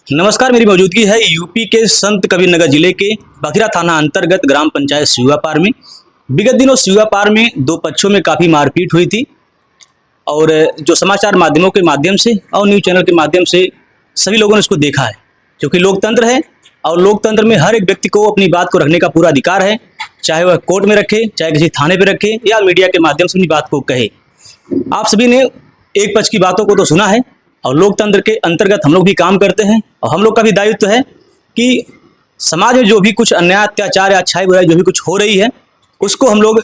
नमस्कार। मेरी मौजूदगी है यूपी के संत कबीरनगर जिले के बखिरा थाना अंतर्गत ग्राम पंचायत सिहुआपार में। विगत दिनों सिहुआपार में दो पक्षों में काफ़ी मारपीट हुई थी और जो समाचार माध्यमों के माध्यम से और न्यूज़ चैनल के माध्यम से सभी लोगों ने इसको देखा है, क्योंकि लोकतंत्र है और लोकतंत्र में हर एक व्यक्ति को अपनी बात को रखने का पूरा अधिकार है, चाहे वह कोर्ट में रखे, चाहे किसी थाने पर रखे या मीडिया के माध्यम से अपनी बात को कहे। आप सभी ने एक पक्ष की बातों को तो सुना है और लोकतंत्र के अंतर्गत हम लोग भी काम करते हैं और हम लोग का भी दायित्व है कि समाज में जो भी कुछ अन्याय, अत्याचार या अच्छाई बुराई जो भी कुछ हो रही है उसको हम लोग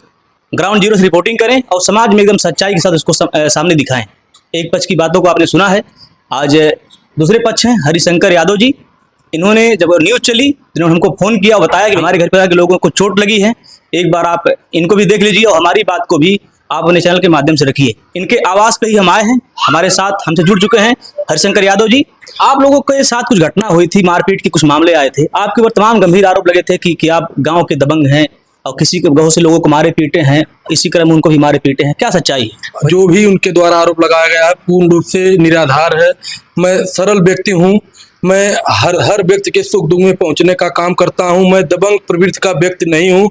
ग्राउंड जीरो से रिपोर्टिंग करें और समाज में एकदम सच्चाई के साथ उसको सामने दिखाएं। एक पक्ष की बातों को आपने सुना है, आज दूसरे पक्ष हैं हरिशंकर यादव जी। इन्होंने जब न्यूज़ चली इन्होंने हमको फ़ोन किया, बताया कि हमारे घर पर के लोगों को चोट लगी है, एक बार आप इनको भी देख लीजिए और हमारी बात को भी आप अपने चैनल के माध्यम से रखिए। इनके आवाज़ पे ही हम आए हैं, हमारे साथ हमसे जुड़ चुके हैं हरिशंकर यादव जी। आप लोगों के साथ कुछ घटना हुई थी, मारपीट के कुछ मामले आए थे, आपके ऊपर तमाम गंभीर आरोप लगे थे कि आप गांव के दबंग हैं और किसी के बहुत से लोगों को मारे पीटे हैं, इसी क्रम में उनको भी मारे पीटे हैं। क्या सच्चाई है? जो भी उनके द्वारा आरोप लगाया गया है पूर्ण रूप से निराधार है। मैं सरल व्यक्ति हूँ, मैं हर व्यक्ति के सुख दुख में पहुंचने का काम करता हूं। मैं दबंग प्रवृत्ति का व्यक्ति नहीं हूं।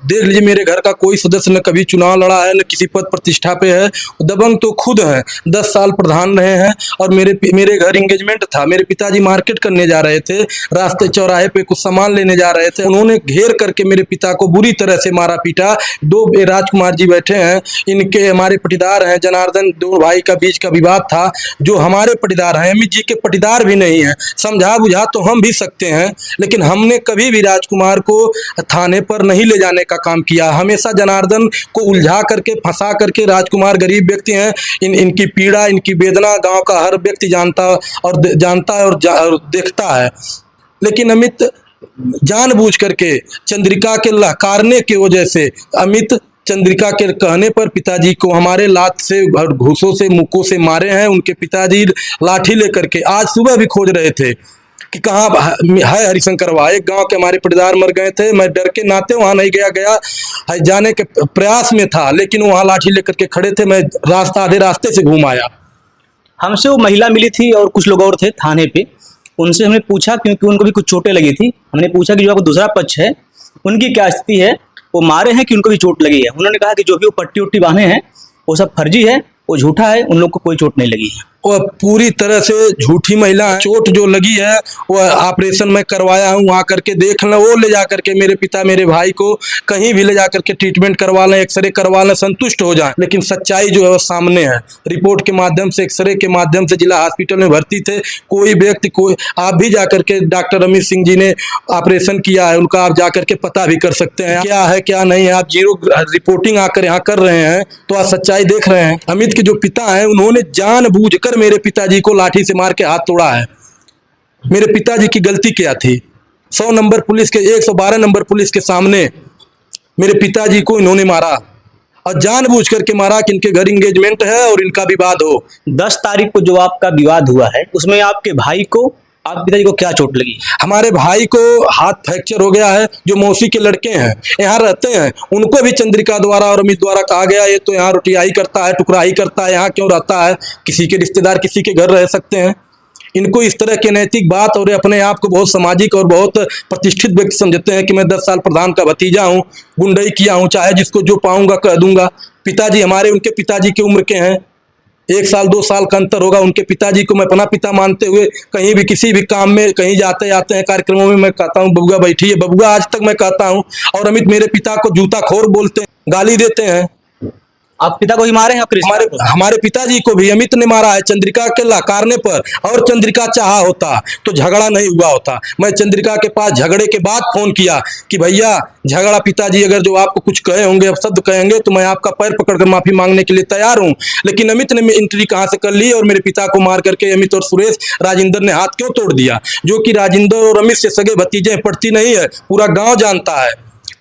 देख लीजिए, मेरे घर का कोई सदस्य न कभी चुनाव लड़ा है, न किसी पद प्रतिष्ठा पे है। दबंग तो खुद हैं, 10 साल प्रधान रहे हैं और मेरे घर एंगेजमेंट था। मेरे पिताजी मार्केट करने जा रहे थे, रास्ते चौराहे पे कुछ सामान लेने जा रहे थे, उन्होंने घेर करके मेरे पिता को बुरी तरह से मारा पीटा। दो राजकुमार जी बैठे हैं, इनके हमारे पटीदार हैं जनार्दन, दो भाई का बीच का विवाद था। जो हमारे पटीदार हैं, अमित जी के पटीदार भी नहीं है। समझा बुझा तो हम भी सकते हैं, लेकिन हमने कभी भी राजकुमार को थाने पर नहीं ले जाने का काम किया। हमेशा जनार्दन को उलझा करके, फंसा करके, राजकुमार गरीब व्यक्ति हैं, इनकी पीड़ा, इनकी वेदना गांव का हर व्यक्ति जानता है और देखता है। लेकिन अमित जानबूझ करके चंद्रिका के लहकारने की वजह से, अमित चंद्रिका के कहने पर पिताजी को हमारे लात से और घूसों से, मुक्कों से मारे हैं। उनके पिताजी लाठी लेकर के आज सुबह भी खोज रहे थे कि कहाँ है हरिशंकर। एक गांव के हमारे पटीदार मर गए थे, मैं डर के नाते वहां नहीं गया जाने के प्रयास में था, लेकिन वहां लाठी लेकर के खड़े थे। मैं आधे रास्ते से घूम आया। हमसे वो महिला मिली थी और कुछ लोग और थे थाने पे, उनसे हमने पूछा, क्योंकि उनको भी कुछ चोटें लगी थी, हमने पूछा कि जो आपको दूसरा पक्ष है उनकी क्या स्थिति है, वो मारे हैं कि उनको भी चोट लगी है। उन्होंने कहा कि जो भी वो पट्टी उट्टी बांधे हैं वो सब फर्जी है, वो झूठा है, उन लोग को कोई चोट नहीं लगी है। वह पूरी तरह से झूठी महिला है। चोट जो लगी है वह ऑपरेशन में करवाया हूँ, वहाँ करके देख लें। वो ले जा करके मेरे पिता मेरे भाई को कहीं भी ले जा करके ट्रीटमेंट करवा लें, एक्सरे करवा लें, संतुष्ट हो जाएं। लेकिन सच्चाई जो है वो सामने है। रिपोर्ट के माध्यम से, एक्सरे के माध्यम से जिला हॉस्पिटल में भर्ती थे। कोई व्यक्ति, कोई आप भी जा करके, डॉक्टर अमित सिंह जी ने ऑपरेशन किया है उनका, आप जा करके पता भी कर सकते हैं क्या है क्या नहीं है। आप जीरो रिपोर्टिंग आकर यहाँ कर रहे हैं तो आप सच्चाई देख रहे हैं। अमित के जो पिता हैं उन्होंने जानबूझकर मेरे पिताजी को लाठी से मार के हाथ तोड़ा है। मेरे पिताजी की गलती क्या थी? 100 नंबर पुलिस के, 112 नंबर पुलिस के सामने मेरे पिताजी को इन्होंने मारा और जानबूझ करके मारा कि इनके घर एंगेजमेंट है और इनका विवाद हो। 10 तारीख को जो आपका विवाद हुआ है उसमें आपके भाई को, आप पिताजी को क्या चोट लगी? हमारे भाई को हाथ फ्रैक्चर हो गया है। जो मौसी के लड़के हैं, यहाँ रहते हैं, उनको भी चंद्रिका द्वारा और अमित द्वारा कहा गया ये तो यहाँ रोटियाई करता है, टुकराई करता है, यहाँ क्यों रहता है? किसी के रिश्तेदार किसी के घर रह सकते हैं। इनको इस तरह की नैतिक बात, और अपने आप को बहुत सामाजिक और बहुत प्रतिष्ठित व्यक्ति समझते हैं कि मैं 10 साल प्रधान का भतीजा हूँ, गुंडई किया हूँ, चाहे जिसको जो पाऊंगा कह दूंगा। पिताजी हमारे, उनके पिताजी की उम्र के हैं, 1 साल 2 साल का अंतर होगा। उनके पिताजी को मैं अपना पिता मानते हुए कहीं भी किसी भी काम में, कहीं जाते आते हैं कार्यक्रमों में, मैं कहता हूँ बबुआ बैठिए, बबुआ आज तक मैं कहता हूँ। और अमित मेरे पिता को जूता खोर बोलते हैं, गाली देते हैं। आप पिता को ही मारे हैं? हमारे पिताजी को भी अमित ने मारा है चंद्रिका के लहकारने पर। और चंद्रिका चाहा होता तो झगड़ा नहीं हुआ होता। मैं चंद्रिका के पास झगड़े के बाद फोन किया कि भैया झगड़ा, पिताजी अगर जो आपको कुछ कहे होंगे, अब शब्द कहेंगे तो मैं आपका पैर पकड़कर माफी मांगने के लिए तैयार हूं। लेकिन अमित ने एंट्री कहां से कर ली और मेरे पिता को मार करके अमित और सुरेश, राजेंद्र ने हाथ क्यों तोड़ दिया? जो कि राजेंद्र और अमित से सगे भतीजे पड़ती नहीं है, पूरा गाँव जानता है।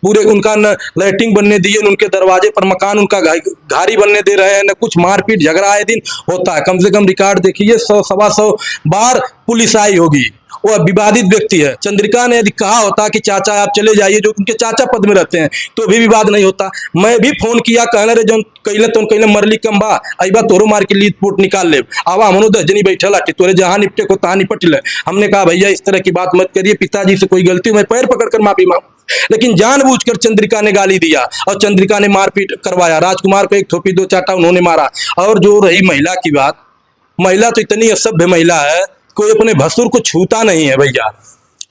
पूरे उनका न लाइटिंग बनने दिए, उनके दरवाजे पर मकान उनका घारी बनने दे रहे हैं, न कुछ मारपीट झगड़ा आए दिन होता है। कम से कम रिकॉर्ड देखिए, 100 सवा 100 बार पुलिस आई होगी वो विवादित व्यक्ति है। चंद्रिका ने यदि कहा होता कि चाचा आप चले जाइए, जो उनके चाचा पद में रहते हैं, तो भी विवाद नहीं होता। मैं भी फोन किया, कहने रे जो कहले मरली कम बा, अइबा तोरो मार के लीड पोट निकाल ले, आवा हमनो 10 जनी बैठल आटी, तोरे जहां निपटे को तहां निपट ले। हमने कहा भैया इस तरह की बात मत करिए, पिताजी से कोई गलती, मैं पैर पकड़कर माफी मांग, लेकिन जानबूझकर चंद्रिका ने गाली दिया और चंद्रिका ने मारपीट करवाया। राजकुमार को एक थोपी 2 चाटा उन्होंने मारा। और जो रही महिला की बात, महिला तो इतनी असभ्य महिला है, कोई अपने भसुर को छूता नहीं है भैया।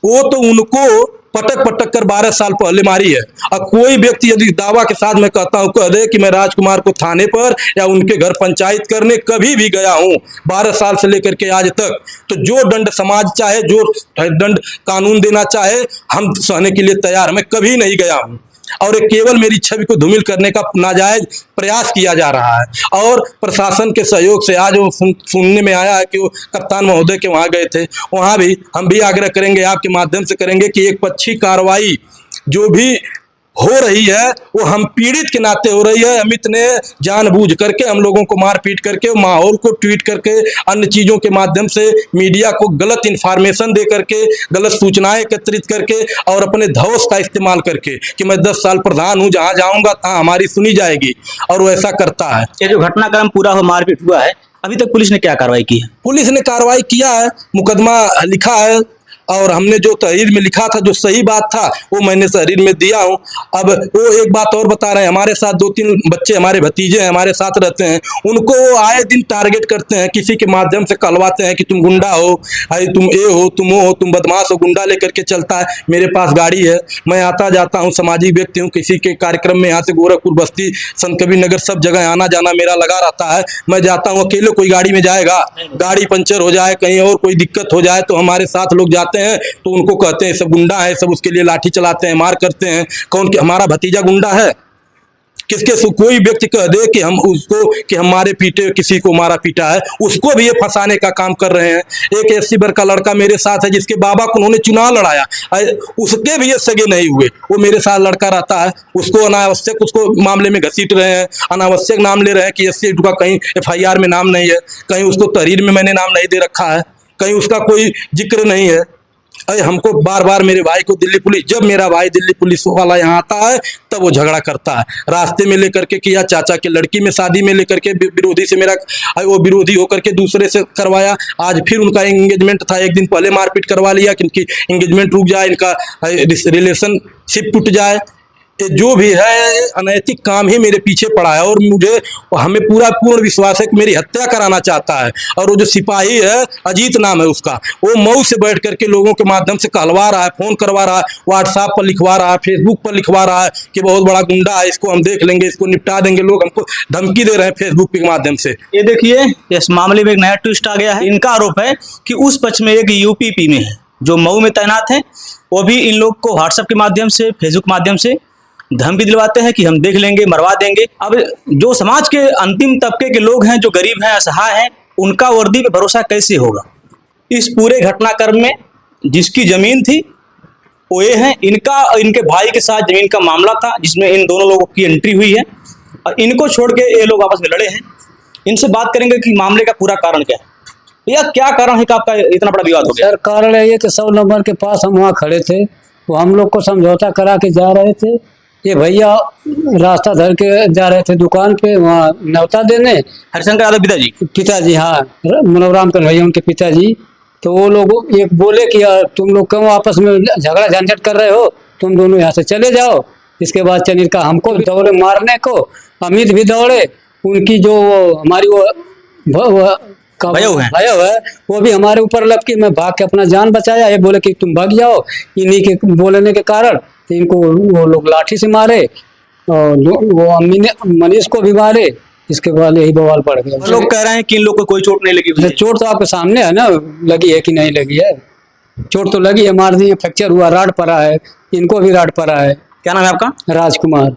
वो तो उनको पटक पटक कर 12 साल पहले मारी है। और कोई व्यक्ति यदि दावा के साथ मैं कहता हूं, कह दे कि मैं राजकुमार को थाने पर या उनके घर पंचायत करने कभी भी गया हूं 12 साल से लेकर के आज तक, तो जो दंड समाज चाहे, जो दंड कानून देना चाहे, हम सहने के लिए तैयार। मैं कभी नहीं गया हूं और ये केवल मेरी छवि को धूमिल करने का नाजायज प्रयास किया जा रहा है। और प्रशासन के सहयोग से आज वो सुनने में आया है कि वो कप्तान महोदय के वहां गए थे, वहां भी हम भी आग्रह करेंगे, आपके माध्यम से करेंगे कि एक पक्षी कार्रवाई जो भी हो रही है वो हम पीड़ित के नाते हो रही है। अमित ने जानबूझ करके हम लोगों को मारपीट करके, माहौल को ट्वीट करके, अन्य चीजों के माध्यम से मीडिया को गलत इंफॉर्मेशन दे करके, गलत सूचनाएं एकत्रित करके और अपने धौस का इस्तेमाल करके कि मैं 10 साल प्रधान हूं, जहां जाऊंगा तहां हमारी सुनी जाएगी, और वो ऐसा करता है। ये जो घटनाक्रम पूरा हो, मारपीट हुआ है, अभी तक पुलिस ने क्या कार्रवाई की है? पुलिस ने कार्रवाई किया है, मुकदमा लिखा है, और हमने जो तहरीर में लिखा था, जो सही बात था, वो मैंने तहरीर में दिया हूं। अब वो एक बात और बता रहे हैं, हमारे साथ 2-3 बच्चे हमारे भतीजे हैं, हमारे साथ रहते हैं, उनको आए दिन टारगेट करते हैं, किसी के माध्यम से कहलवाते हैं कि तुम गुंडा हो, अरे तुम ये हो, तुम वो हो, तुम बदमाश हो, गुंडा लेकर के चलता है। मेरे पास गाड़ी है, मैं आता जाता हूँ, सामाजिक व्यक्ति हूँ, किसी के कार्यक्रम में यहाँ से गोरखपुर, बस्ती, संत कबीर नगर, सब जगह आना जाना मेरा लगा रहता है। मैं जाता हूँ, अकेले कोई गाड़ी में जाएगा, गाड़ी पंचर हो जाए, कहीं और कोई दिक्कत हो जाए, तो हमारे साथ लोग जाते हैं, तो उनको कहते हैं सब गुंडा है, सब उसके लिए लाठी चलाते हैं, मार करते हैं। कौन कि हमारा भतीजा गुंडा है? किसके कोई व्यक्ति कह दे कि हम उसको, कि हमारे पीटे, किसी को मारा पीटा है, उसको भी ये फंसाने का काम कर रहे हैं। एक एससी वर्ग का लड़का मेरे साथ है, जिसके बाबा को उन्होंने चुनाव लड़ाया, उसके भी ये सगे नहीं हुए, वो मेरे साथ लड़का रहता है, उसको अनावश्यक, उसको मामले में घसीट रहे हैं, अनावश्यक नाम ले रहे हैं कि एससी का कहीं FIR में नाम नहीं है, कहीं उसको तहरीर में मैंने नाम नहीं दे रखा है, कहीं उसका कोई जिक्र नहीं है। अरे हमको बार बार मेरे भाई को दिल्ली पुलिस, जब मेरा भाई दिल्ली पुलिस वाला यहाँ आता है तब वो झगड़ा करता है, रास्ते में लेकर के किया, चाचा के लड़की में शादी में लेकर के विरोधी से मेरा, वो विरोधी होकर के दूसरे से करवाया। आज फिर उनका एंगेजमेंट था, एक दिन पहले मारपीट करवा लिया कि इनकी एंगेजमेंट रुक जाए, इनका रिलेशनशिप टूट जाए। जो भी है अनैतिक काम ही मेरे पीछे पड़ा है, और हमें पूर्ण विश्वास है कि मेरी हत्या कराना चाहता है। और वो जो सिपाही है, अजीत नाम है उसका, वो मऊ से बैठ करके लोगों के माध्यम से कहलवा रहा है, फोन करवा रहा है, व्हाट्सएप पर लिखवा रहा है, फेसबुक पर लिखवा रहा है कि बहुत बड़ा गुंडा है, इसको हम देख लेंगे, इसको निपटा देंगे। लोग हमको धमकी दे रहे हैं फेसबुक के माध्यम से। ये देखिए, इस मामले में एक नया ट्विस्ट आ गया है। इनका आरोप है कि उस पक्ष में एक UPP में है, जो मऊ में तैनात है, वो भी इन लोग को व्हाट्सएप के माध्यम से, फेसबुक माध्यम से धमकी दिलवाते हैं कि हम देख लेंगे, मरवा देंगे। अब जो समाज के अंतिम तबके के लोग हैं, जो गरीब हैं, असहाय हैं, उनका वर्दी पे भरोसा कैसे होगा? इस पूरे घटनाक्रम में जिसकी जमीन थी वो ये है, इनके भाई के साथ जमीन का मामला था, जिसमें इन दोनों लोगों की एंट्री हुई है, और इनको छोड़ के ये लोग आपस में लड़े हैं। इनसे बात करेंगे कि मामले का पूरा कारण क्या है। भैया, क्या कारण है कि आपका इतना बड़ा विवाद हो गया? सर, कारण है ये कि 100 नंबर के पास हम वहाँ खड़े थे, वो हम लोग को समझौता करा के जा रहे थे। ये भैया रास्ता धर के जा रहे थे दुकान पे, वहाँ न्योता देने। हरिशंकर यादव पिताजी, हाँ, मनोराम कर भैया उनके पिताजी। तो वो लोग एक बोले कि तुम लोग क्यों आपस में झगड़ा झंझट कर रहे हो, तुम दोनों यहाँ से चले जाओ। इसके बाद चनिका हमको भी दौड़े मारने को, अमित भी दौड़े, उनकी जो हमारी वो भैया है वो भी हमारे ऊपर लपकी। मैं भाग के अपना जान बचाया, ये बोले कि तुम भाग जाओ। इन्हीं के बोलने के कारण इनको वो लोग लाठी से मारे, और वो अम्मी ने मनीष को भी मारे। इसके बाद यही बवाल पड़ गया। लोग कह रहे हैं कि इन लोग को कोई चोट नहीं लगी। चोट तो आपके सामने है ना, लगी है कि नहीं लगी है? चोट तो लगी है, मार दिए, फ्रैक्चर हुआ, राड पड़ा है, इनको भी राड पड़ा है। क्या नाम है आपका? राजकुमार।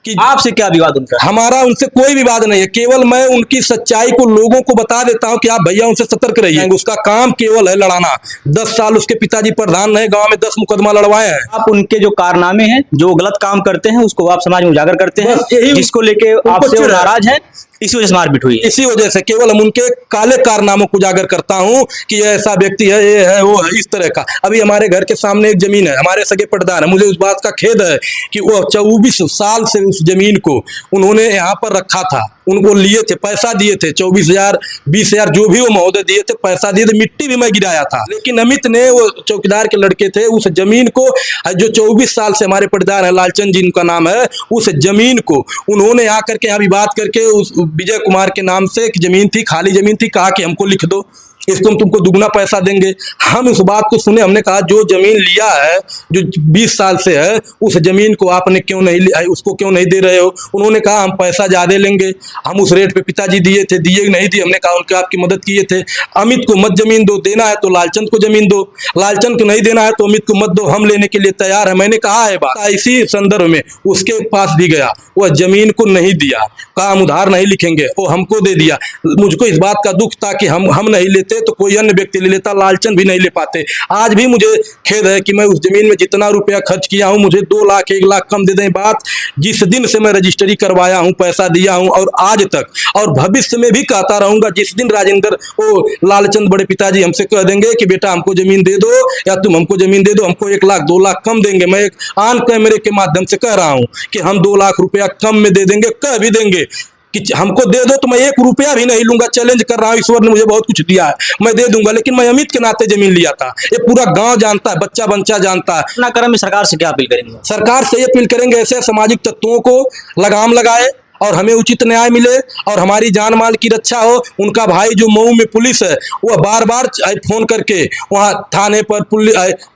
कि आपसे क्या विवाद उनका? हमारा उनसे कोई विवाद नहीं है, केवल मैं उनकी सच्चाई को लोगों को बता देता हूं कि आप भैया उनसे सतर्क रहिए। उसका काम केवल है लड़ाना। 10 साल उसके पिताजी प्रधान रहे, गांव में 10 मुकदमा लड़वाए हैं। आप उनके जो कारनामे हैं, जो गलत काम करते हैं, उसको आप समाज में उजागर करते हैं, जिसको लेके आपसे नाराज हैं, इसी वजह से मारपीट हुई है। इसी वजह से केवल हम उनके काले कारनामों को उजागर करता हूं कि ये ऐसा व्यक्ति है, ये है, वो है, इस तरह का। अभी हमारे घर के सामने एक जमीन है, हमारे सगे पटदार है, मुझे उस बात का खेद है कि वो 24 साल से उस जमीन को उन्होंने यहाँ पर रखा था, उनको लिए थे, पैसा दिए थे, 24,000 20,000 जो भी वो महोदय दिए थे, पैसा दिए थे, मिट्टी भी मैं गिराया था। लेकिन अमित ने, वो चौकीदार के लड़के थे, उस जमीन को जो 24 साल से हमारे पटदार है, लालचंद जी उनका नाम है, उस जमीन को उन्होंने आकर के यहाँ भी बात करके उस विजय कुमार के नाम से एक जमीन थी, खाली जमीन थी, कहा कि हमको लिख दो, इसको हम तुमको दुगना पैसा देंगे। हम उस बात को सुने, हमने कहा जो जमीन लिया है, जो 20 साल से है, उस जमीन को आपने क्यों नहीं, उसको क्यों नहीं दे रहे हो? उन्होंने कहा हम पैसा ज्यादा लेंगे, हम उस रेट पे पिताजी दिए थे, दिए नहीं दिए? हमने कहा उनके आपकी मदद किए थे, अमित को मत जमीन दो, देना है तो लालचंद को जमीन दो, लालचंद को नहीं देना है तो अमित को मत दो, हम लेने के लिए तैयार है। मैंने कहा है बात, इसी संदर्भ में उसके पास भी गया, वह जमीन को नहीं दिया, कहा हम उधार नहीं लिखेंगे, वो हमको दे दिया। मुझको इस बात का दुख था कि हम नहीं लेते तो कोई अन्य व्यक्ति ले लेता, लालचंद भी नहीं ले पाते। आज भी मुझे खेद है कि मैं उस जमीन में जितना रुपया खर्च किया हूं, मुझे 2 लाख 1 लाख कम दे दें। बात जिस दिन से मैं रजिस्ट्री करवाया हूं, पैसा दिया हूं, और आज तक और भविष्य में भी कहता रहूंगा, जिस दिन राजेंद्र वो लालचंद बड़े पिताजी हमसे कह देंगे कि बेटा हमको जमीन दे दो या तुम हमको जमीन दे दो, हमको 1 लाख 2 लाख कम देंगे, मैं एक ऑन कैमरे के माध्यम से कह रहा हूं कि हम 2 लाख रुपया कम में दे देंगे, कह भी देंगे कि हमको दे दो तो मैं 1 रुपया भी नहीं लूंगा, चैलेंज कर रहा हूं। ईश्वर ने मुझे बहुत कुछ दिया है, मैं दे दूंगा, लेकिन मैं अमित के नाते जमीन लिया था, ये पूरा गांव जानता है, बच्चा बच्चा जानता है। अपना कर्म में सरकार से क्या अपील करेंगे? सरकार से ये अपील करेंगे ऐसे सामाजिक तत्वों को लगाम लगाए और हमें उचित न्याय मिले और हमारी जान माल की रक्षा हो। उनका भाई जो मऊ में पुलिस है, वह बार बार फोन करके वहाँ थाने पर,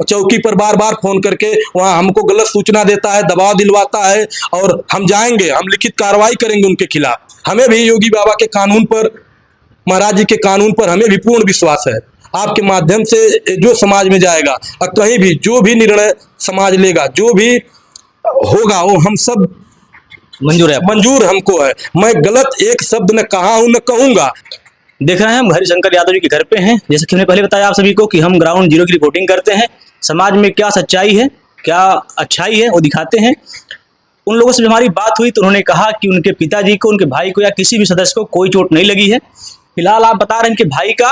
चौकी पर बार बार फोन करके वहाँ हमको गलत सूचना देता है, दबाव दिलवाता है, और हम जाएंगे, हम लिखित कार्रवाई करेंगे उनके खिलाफ। हमें भी योगी बाबा के कानून पर, महाराज जी के कानून पर हमें भी पूर्ण विश्वास है। आपके माध्यम से जो समाज में जाएगा और कहीं भी जो भी निर्णय समाज लेगा, जो भी होगा, वो हम सब मंजूर है? मंजूर हमको है। मैं गलत एक शब्द न कहा हूं, न कहूंगा। देख रहे हैं हम हरिशंकर यादव जी के घर पे हैं। जैसे कि हमने पहले बताया आप सभी को कि हम ग्राउंड जीरो की रिपोर्टिंग करते हैं, समाज में क्या सच्चाई है, क्या अच्छाई है, वो दिखाते हैं। उन लोगों से जब हमारी बात हुई तो उन्होंने कहा कि उनके पिताजी को, उनके भाई को या किसी भी सदस्य को कोई चोट नहीं लगी है। फिलहाल आप बता रहे हैं इनके भाई का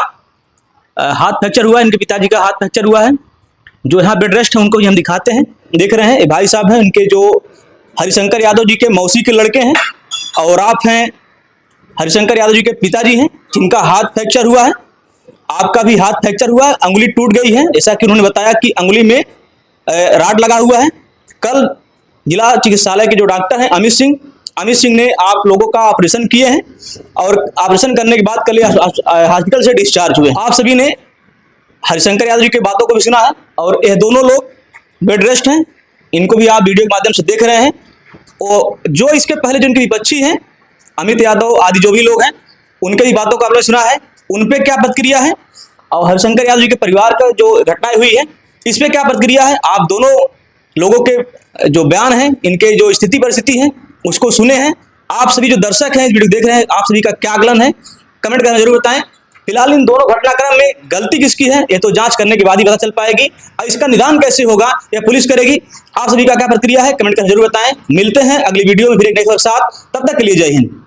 हाथ फ्रैक्चर हुआ है, इनके पिताजी का हाथ फ्रैक्चर हुआ है। जो यहाँ बेड रेस्ट है उनको भी हम दिखाते हैं। देख रहे हैं ये भाई साहब हैं, इनके जो हरिशंकर यादव जी के मौसी के लड़के हैं, और आप हैं हरिशंकर यादव जी के पिताजी हैं, जिनका हाथ फ्रैक्चर हुआ है। आपका भी हाथ फ्रैक्चर हुआ है, अंगुली टूट गई है, जैसा कि उन्होंने बताया कि अंगुली में राड लगा हुआ है। कल जिला चिकित्सालय के जो डॉक्टर हैं अमित सिंह ने आप लोगों का ऑपरेशन किए हैं, और ऑपरेशन करने के बाद कल हॉस्पिटल से डिस्चार्ज हुए। आप सभी ने हरिशंकर यादव जी की बातों को भी सुना है, और यह दोनों लोग बेड रेस्ट हैं, इनको भी आप वीडियो के माध्यम से देख रहे हैं। और जो इसके पहले जो इनकी विपक्षी हैं, अमित यादव आदि जो भी लोग हैं, उनके भी बातों को आपने सुना है, उन पे क्या प्रतिक्रिया है, और हरिशंकर यादव जी के परिवार का जो घटनाएं हुई है इस पे क्या प्रतिक्रिया है। आप दोनों लोगों के जो बयान हैं, इनके जो स्थिति परिस्थिति है, उसको सुने हैं। आप सभी जो दर्शक हैं, इस वीडियो देख रहे हैं, आप सभी का क्या आकलन है, कमेंट करना जरूर बताएं। फिलहाल इन दोनों घटनाक्रम में गलती किसकी है, ये तो जांच करने के बाद ही पता चल पाएगी, और इसका निदान कैसे होगा यह पुलिस करेगी। आप सभी का क्या प्रतिक्रिया है, कमेंट करना जरूर बताएं। मिलते हैं अगली वीडियो में फिर एक नए के साथ, तब तक के लिए जय हिंद।